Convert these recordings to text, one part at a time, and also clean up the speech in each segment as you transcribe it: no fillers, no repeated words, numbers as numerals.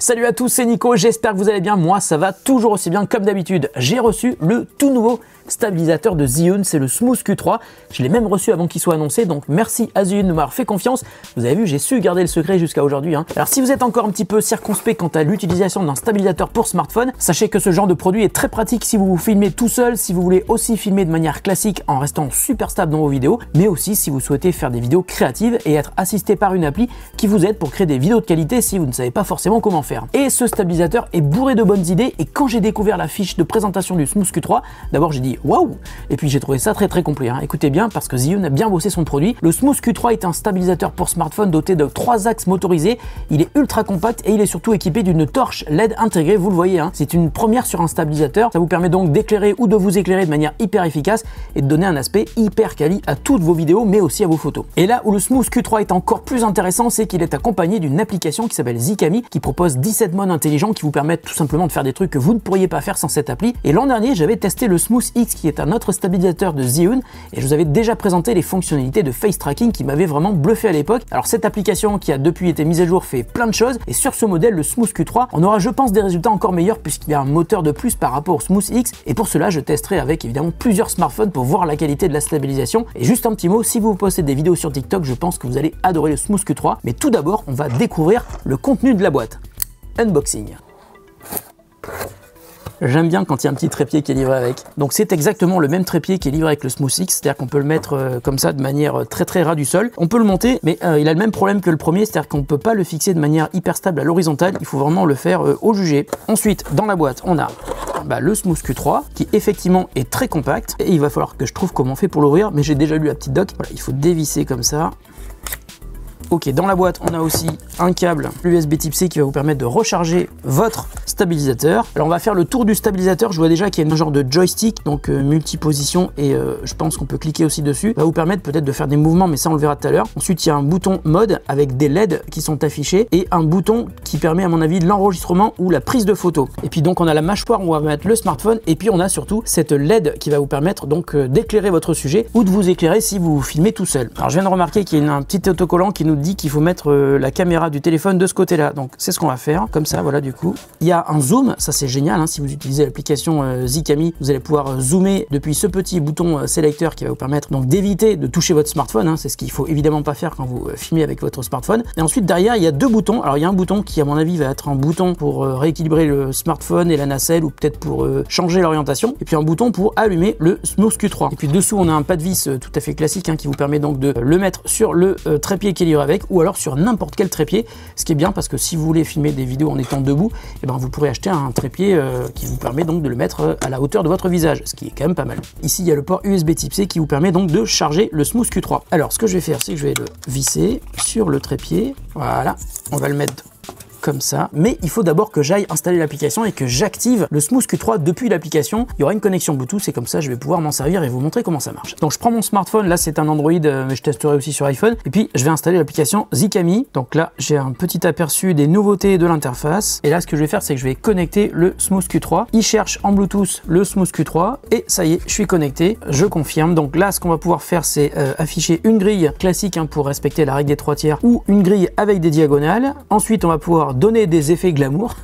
Salut à tous, c'est Nico, j'espère que vous allez bien, moi ça va toujours aussi bien comme d'habitude. J'ai reçu le tout nouveau stabilisateur de Zhiyun, c'est le Smooth Q3. Je l'ai même reçu avant qu'il soit annoncé, donc merci à Zhiyun de m'avoir fait confiance. Vous avez vu, j'ai su garder le secret jusqu'à aujourd'hui. Alors si vous êtes encore un petit peu circonspect quant à l'utilisation d'un stabilisateur pour smartphone, sachez que ce genre de produit est très pratique si vous vous filmez tout seul, si vous voulez aussi filmer de manière classique en restant super stable dans vos vidéos, mais aussi si vous souhaitez faire des vidéos créatives et être assisté par une appli qui vous aide pour créer des vidéos de qualité si vous ne savez pas forcément comment faire. Et ce stabilisateur est bourré de bonnes idées, et quand j'ai découvert la fiche de présentation du Smooth Q3, d'abord j'ai dit waouh, et puis j'ai trouvé ça très complet. Écoutez bien, parce que Zhiyun a bien bossé son produit. Le Smooth Q3 est un stabilisateur pour smartphone doté de 3 axes motorisés, il est ultra compact et il est surtout équipé d'une torche LED intégrée, vous le voyez, c'est une première sur un stabilisateur. Ça vous permet donc d'éclairer ou de vous éclairer de manière hyper efficace et de donner un aspect hyper quali à toutes vos vidéos, mais aussi à vos photos. Et là où le Smooth Q3 est encore plus intéressant, c'est qu'il est accompagné d'une application qui s'appelle Zikami, qui propose 17 modes intelligents qui vous permettent tout simplement de faire des trucs que vous ne pourriez pas faire sans cette appli. Et l'an dernier, j'avais testé le Smooth X, qui est un autre stabilisateur de Zhiyun, et je vous avais déjà présenté les fonctionnalités de face tracking qui m'avaient vraiment bluffé à l'époque. Alors cette application qui a depuis été mise à jour fait plein de choses, et sur ce modèle, le Smooth Q3, on aura je pense des résultats encore meilleurs puisqu'il y a un moteur de plus par rapport au Smooth X, et pour cela je testerai avec évidemment plusieurs smartphones pour voir la qualité de la stabilisation. Et juste un petit mot, si vous postez des vidéos sur TikTok, je pense que vous allez adorer le Smooth Q3, mais tout d'abord on va découvrir le contenu de la boîte. Unboxing. J'aime bien quand il y a un petit trépied qui est livré avec. Donc c'est exactement le même trépied qui est livré avec le Smooth X, c'est-à-dire qu'on peut le mettre comme ça de manière très ras du sol. On peut le monter, mais il a le même problème que le premier, c'est-à-dire qu'on ne peut pas le fixer de manière hyper stable à l'horizontale, il faut vraiment le faire au jugé. Ensuite, dans la boîte, on a le Smooth Q3 qui effectivement est très compact, et il va falloir que je trouve comment on fait pour l'ouvrir, mais j'ai déjà lu la petite doc. Voilà, il faut dévisser comme ça. Ok, dans la boîte, on a aussi un câble USB Type C qui va vous permettre de recharger votre stabilisateur. Alors on va faire le tour du stabilisateur. Je vois déjà qu'il y a un genre de joystick, donc multi-position, et je pense qu'on peut cliquer aussi dessus. Ça va vous permettre peut-être de faire des mouvements, mais ça on le verra tout à l'heure. Ensuite, il y a un bouton mode avec des LED qui sont affichés, et un bouton qui permet à mon avis l'enregistrement ou la prise de photo. Et puis donc on a la mâchoire où on va mettre le smartphone, et puis on a surtout cette LED qui va vous permettre donc d'éclairer votre sujet ou de vous éclairer si vous filmez tout seul. Alors je viens de remarquer qu'il y a un petit autocollant qui nous dit qu'il faut mettre la caméra du téléphone de ce côté-là. Donc c'est ce qu'on va faire, comme ça, voilà. Du coup, il y a un zoom, ça c'est génial, si vous utilisez l'application Zikami, vous allez pouvoir zoomer depuis ce petit bouton sélecteur qui va vous permettre donc d'éviter de toucher votre smartphone, c'est ce qu'il faut évidemment pas faire quand vous filmez avec votre smartphone. Et ensuite derrière, il y a deux boutons. Alors il y a un bouton qui à mon avis va être un bouton pour rééquilibrer le smartphone et la nacelle, ou peut-être pour changer l'orientation, et puis un bouton pour allumer le Smooth Q3. Et puis dessous on a un pas de vis tout à fait classique qui vous permet donc de le mettre sur le trépied qui est livré avec, ou alors sur n'importe quel trépied, ce qui est bien parce que si vous voulez filmer des vidéos en étant debout, vous pourrez acheter un trépied qui vous permet donc de le mettre à la hauteur de votre visage, ce qui est quand même pas mal. Ici il y a le port USB Type C qui vous permet donc de charger le Smooth Q3. Alors ce que je vais faire, c'est que je vais le visser sur le trépied, voilà, on va le mettre comme ça, mais il faut d'abord que j'aille installer l'application et que j'active le Smooth Q3 depuis l'application. Il y aura une connexion Bluetooth, et comme ça je vais pouvoir m'en servir et vous montrer comment ça marche. Donc je prends mon smartphone, là c'est un Android, mais je testerai aussi sur iPhone, et puis je vais installer l'application Zikami. Donc là j'ai un petit aperçu des nouveautés de l'interface, et là ce que je vais faire, c'est que je vais connecter le Smooth Q3. Il cherche en Bluetooth le Smooth Q3, et ça y est, je suis connecté, je confirme. Donc là ce qu'on va pouvoir faire, c'est afficher une grille classique pour respecter la règle des 3/3, ou une grille avec des diagonales. Ensuite on va pouvoir donner des effets glamour.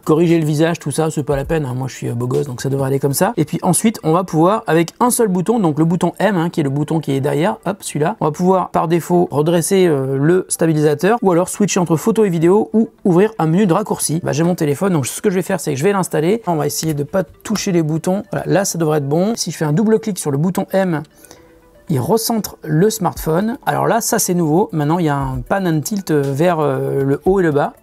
Corriger le visage, tout ça, c'est pas la peine, moi je suis beau gosse, donc ça devrait aller comme ça. Et puis ensuite, on va pouvoir, avec un seul bouton, donc le bouton M, qui est le bouton qui est derrière, hop, celui-là, on va pouvoir par défaut redresser le stabilisateur, ou alors switcher entre photo et vidéo, ou ouvrir un menu de raccourci. J'ai mon téléphone, donc ce que je vais faire, c'est que je vais l'installer. On va essayer de pas toucher les boutons. Voilà, là ça devrait être bon. Si je fais un double clic sur le bouton M, il recentre le smartphone. Alors là, ça c'est nouveau. Maintenant, il y a un pan and tilt vers le haut et le bas.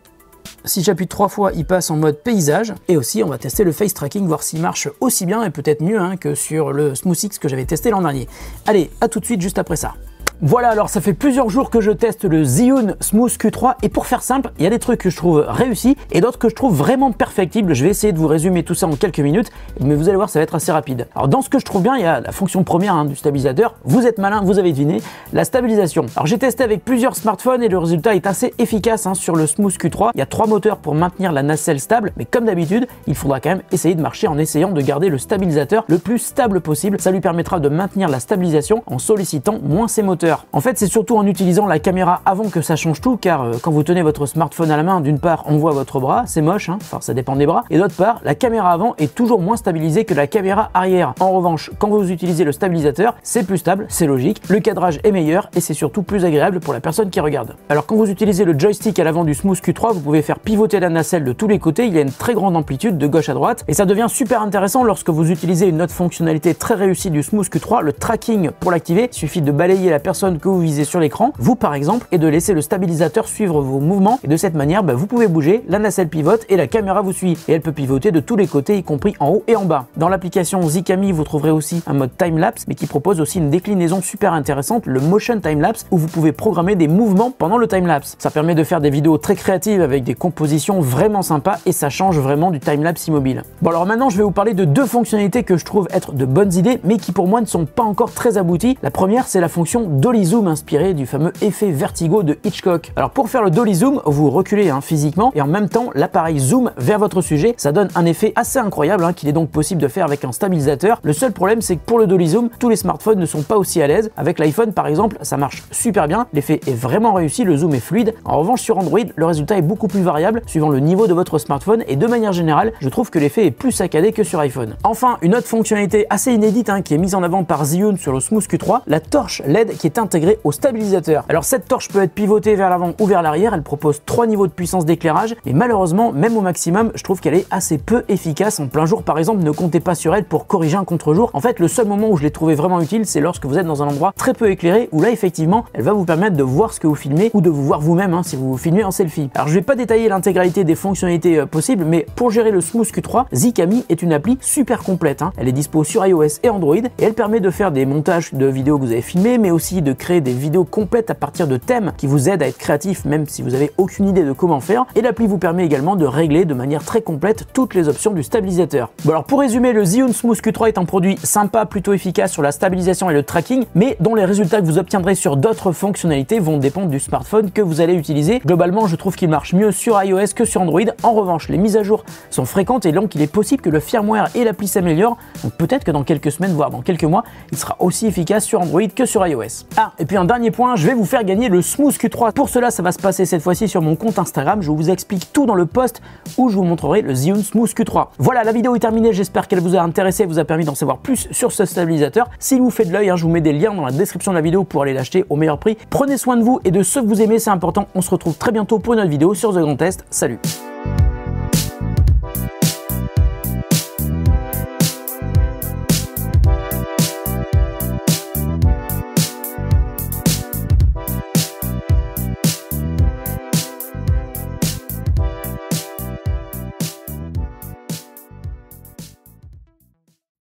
Si j'appuie 3 fois, il passe en mode paysage. Et aussi, on va tester le face tracking, voir s'il marche aussi bien et peut-être mieux que sur le Smooth X que j'avais testé l'an dernier. Allez, à tout de suite, juste après ça. Voilà, alors ça fait plusieurs jours que je teste le Zhiyun Smooth Q3, et pour faire simple, il y a des trucs que je trouve réussis et d'autres que je trouve vraiment perfectibles. Je vais essayer de vous résumer tout ça en quelques minutes, mais vous allez voir, ça va être assez rapide. Alors dans ce que je trouve bien, il y a la fonction première du stabilisateur. Vous êtes malin, vous avez deviné, la stabilisation. Alors j'ai testé avec plusieurs smartphones et le résultat est assez efficace sur le Smooth Q3. Il y a 3 moteurs pour maintenir la nacelle stable, mais comme d'habitude, il faudra quand même essayer de marcher en essayant de garder le stabilisateur le plus stable possible. Ça lui permettra de maintenir la stabilisation en sollicitant moins ses moteurs. stabilisateur. En fait, c'est surtout en utilisant la caméra avant que ça change tout, car quand vous tenez votre smartphone à la main, d'une part, on voit votre bras, c'est moche, hein, enfin ça dépend des bras, et d'autre part, la caméra avant est toujours moins stabilisée que la caméra arrière. En revanche, quand vous utilisez le stabilisateur, c'est plus stable, c'est logique, le cadrage est meilleur et c'est surtout plus agréable pour la personne qui regarde. Alors quand vous utilisez le joystick à l'avant du Smooth Q3, vous pouvez faire pivoter la nacelle de tous les côtés, il y a une très grande amplitude de gauche à droite et ça devient super intéressant lorsque vous utilisez une autre fonctionnalité très réussie du Smooth Q3, le tracking. Pour l'activer, il suffit de balayer la personne que vous visez sur l'écran, vous par exemple, et de laisser le stabilisateur suivre vos mouvements et de cette manière, vous pouvez bouger, la nacelle pivote et la caméra vous suit et elle peut pivoter de tous les côtés, y compris en haut et en bas. Dans l'application Zikami, vous trouverez aussi un mode time-lapse mais qui propose aussi une déclinaison super intéressante, le motion time-lapse, où vous pouvez programmer des mouvements pendant le time-lapse. Ça permet de faire des vidéos très créatives avec des compositions vraiment sympas et ça change vraiment du time-lapse immobile. Bon alors maintenant je vais vous parler de deux fonctionnalités que je trouve être de bonnes idées mais qui pour moi ne sont pas encore très abouties. La première c'est la fonction Dolly Zoom inspirée du fameux effet vertigo de Hitchcock. Alors pour faire le Dolly Zoom, vous reculez physiquement et en même temps l'appareil zoom vers votre sujet. Ça donne un effet assez incroyable qu'il est donc possible de faire avec un stabilisateur. Le seul problème c'est que pour le Dolly Zoom, tous les smartphones ne sont pas aussi à l'aise. Avec l'iPhone par exemple, ça marche super bien, l'effet est vraiment réussi, le zoom est fluide. En revanche sur Android, le résultat est beaucoup plus variable suivant le niveau de votre smartphone et de manière générale, je trouve que l'effet est plus saccadé que sur iPhone. Enfin, une autre fonctionnalité assez inédite qui est mise en avant par Zhiyun sur le Smooth Q3, la torche LED qui est intégrée au stabilisateur. Alors cette torche peut être pivotée vers l'avant ou vers l'arrière, elle propose 3 niveaux de puissance d'éclairage et malheureusement, même au maximum, je trouve qu'elle est assez peu efficace. En plein jour par exemple, ne comptez pas sur elle pour corriger un contre-jour. En fait, le seul moment où je l'ai trouvé vraiment utile, c'est lorsque vous êtes dans un endroit très peu éclairé où là effectivement, elle va vous permettre de voir ce que vous filmez ou de vous voir vous-même si vous vous filmez en selfie. Alors je vais pas détailler l'intégralité des fonctionnalités possibles, mais pour gérer le Smooth Q3, Zikami est une appli super complète. Elle est dispo sur iOS et Android et elle permet de faire des montages de vidéos que vous avez filmées, mais aussi de créer des vidéos complètes à partir de thèmes qui vous aident à être créatif même si vous avez aucune idée de comment faire. Et l'appli vous permet également de régler de manière très complète toutes les options du stabilisateur. Bon alors pour résumer, le Zhiyun Smooth Q3 est un produit sympa, plutôt efficace sur la stabilisation et le tracking, mais dont les résultats que vous obtiendrez sur d'autres fonctionnalités vont dépendre du smartphone que vous allez utiliser. Globalement, je trouve qu'il marche mieux sur iOS que sur Android. En revanche, les mises à jour sont fréquentes et donc il est possible que le firmware et l'appli s'améliorent. Donc peut-être que dans quelques semaines, voire dans quelques mois, il sera aussi efficace sur Android que sur iOS. Ah, et puis un dernier point, je vais vous faire gagner le Smooth Q3. Pour cela, ça va se passer cette fois-ci sur mon compte Instagram. Je vous explique tout dans le post où je vous montrerai le Zhiyun Smooth Q3. Voilà, la vidéo est terminée. J'espère qu'elle vous a intéressé, vous a permis d'en savoir plus sur ce stabilisateur. S'il vous fait de l'œil, je vous mets des liens dans la description de la vidéo pour aller l'acheter au meilleur prix. Prenez soin de vous et de ceux que vous aimez, c'est important. On se retrouve très bientôt pour une autre vidéo sur The Grand Test. Salut!